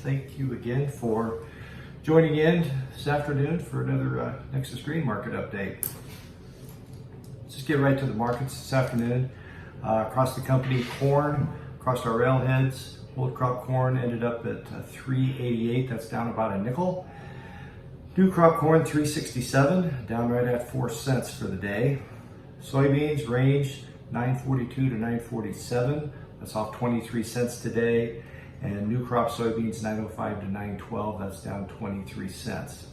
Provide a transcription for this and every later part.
Thank you again for joining in this afternoon for another Nexus Green Market update. Let's just get right to the markets this afternoon. Across the company, corn, across our railheads, old crop corn ended up at $3.88. That's down about a nickel. New crop corn, $3.67, down right at 4 cents for the day. Soybeans range $9.42 to $9.47. That's off 23 cents today. And new crop soybeans $9.05 to $9.12. That's down 23 cents.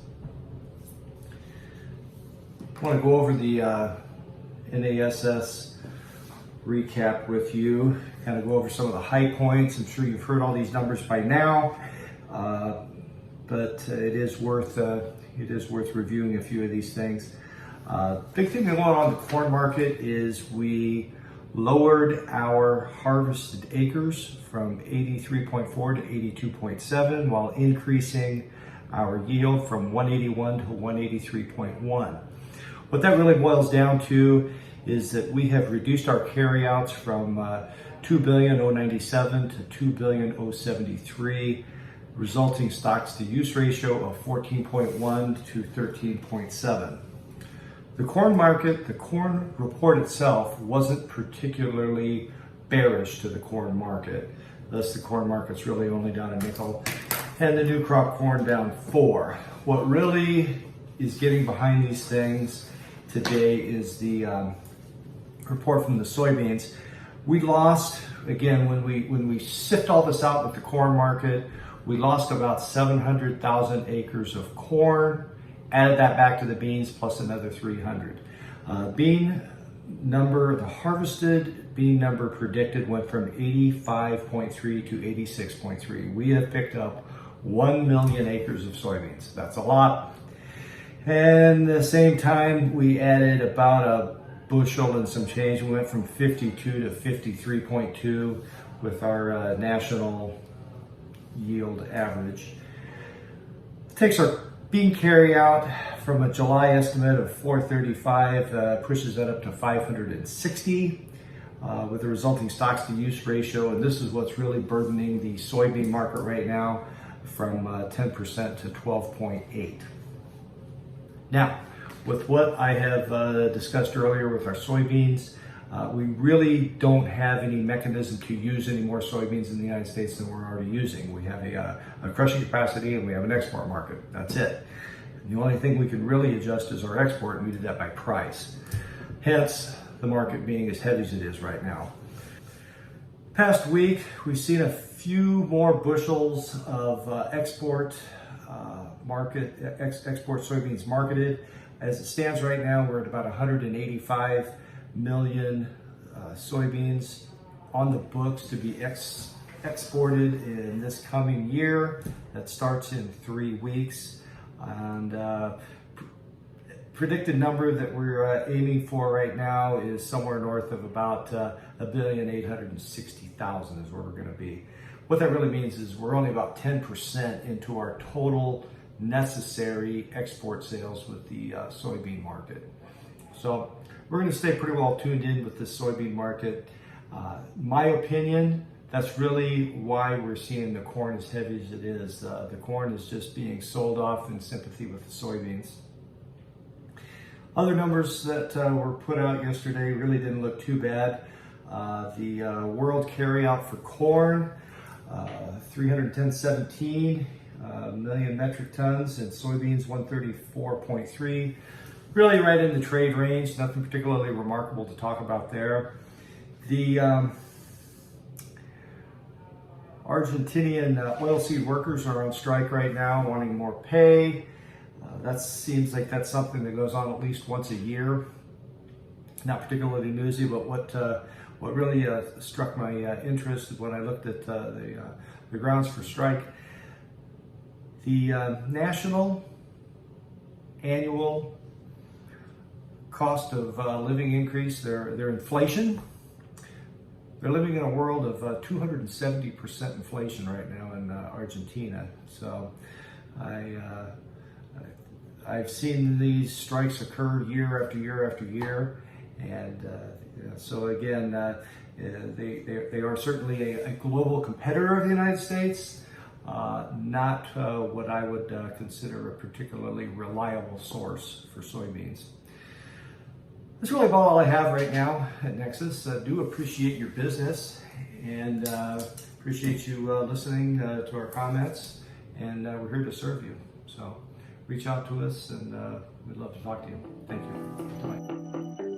I want to go over the NASS recap with you, kind of go over some of the high points. I'm sure you've heard all these numbers by now, but it is worth reviewing a few of these things. Big thing going on in the corn market is we lowered our harvested acres from 83.4 to 82.7 while increasing our yield from 181 to 183.1. What that really boils down to is that we have reduced our carryouts from 2,097 to 2,073, resulting stocks to use ratio of 14.1 to 13.7. The corn market, the corn report itself wasn't particularly bearish to the corn market. Thus, the corn market's really only down a nickel, and the new crop corn down 4. What really is getting behind these things today is the report from the soybeans. We lost, again, when we sift all this out with the corn market, we lost about 700,000 acres of corn. Added that back to the beans plus another 300. Bean number, the harvested bean number predicted went from 85.3 to 86.3. We have picked up 1 million acres of soybeans. That's a lot. And at the same time, we added about a bushel and some change. We went from 52 to 53.2 with our national yield average. It takes our bean carryout from a July estimate of 435, pushes that up to 560 with the resulting stocks to use ratio. And this is what's really burdening the soybean market right now, from 10% to 12.8. Now, with what I have discussed earlier with our soybeans, we really don't have any mechanism to use any more soybeans in the United States than we're already using. We have a crushing capacity and we have an export market. That's it. The only thing we can really adjust is our export, and we did that by price. Hence, the market being as heavy as it is right now. Past week, we've seen a few more bushels of export soybeans marketed. As it stands right now, we're at about 185 million soybeans on the books to be exported in this coming year. That starts in 3 weeks. And predicted number that we're aiming for right now is somewhere north of about 1,860,000 is where we're going to be. What that really means is we're only about 10% into our total necessary export sales with the soybean market. So we're going to stay pretty well tuned in with this soybean market. My opinion, that's really why we're seeing the corn as heavy as it is. The corn is just being sold off in sympathy with the soybeans. Other numbers that were put out yesterday really didn't look too bad. The world carryout for corn, 310.17 million metric tons, and soybeans 134.3. Really right in the trade range, nothing particularly remarkable to talk about there. The Argentinian oilseed workers are on strike right now, wanting more pay. That seems like that's something that goes on at least once a year. Not particularly newsy, but what really struck my interest when I looked at the grounds for strike. The national annual cost of living increase, their inflation. They're living in a world of 270% inflation right now in Argentina. So I've seen these strikes occur year after year after year, and so again, they are certainly a global competitor of the United States. not what I would consider a particularly reliable source for soybeans. That's really about all I have right now at Nexus. I do appreciate your business and appreciate you listening to our comments, and we're here to serve you. So reach out to us, and we'd love to talk to you. Thank you. Bye.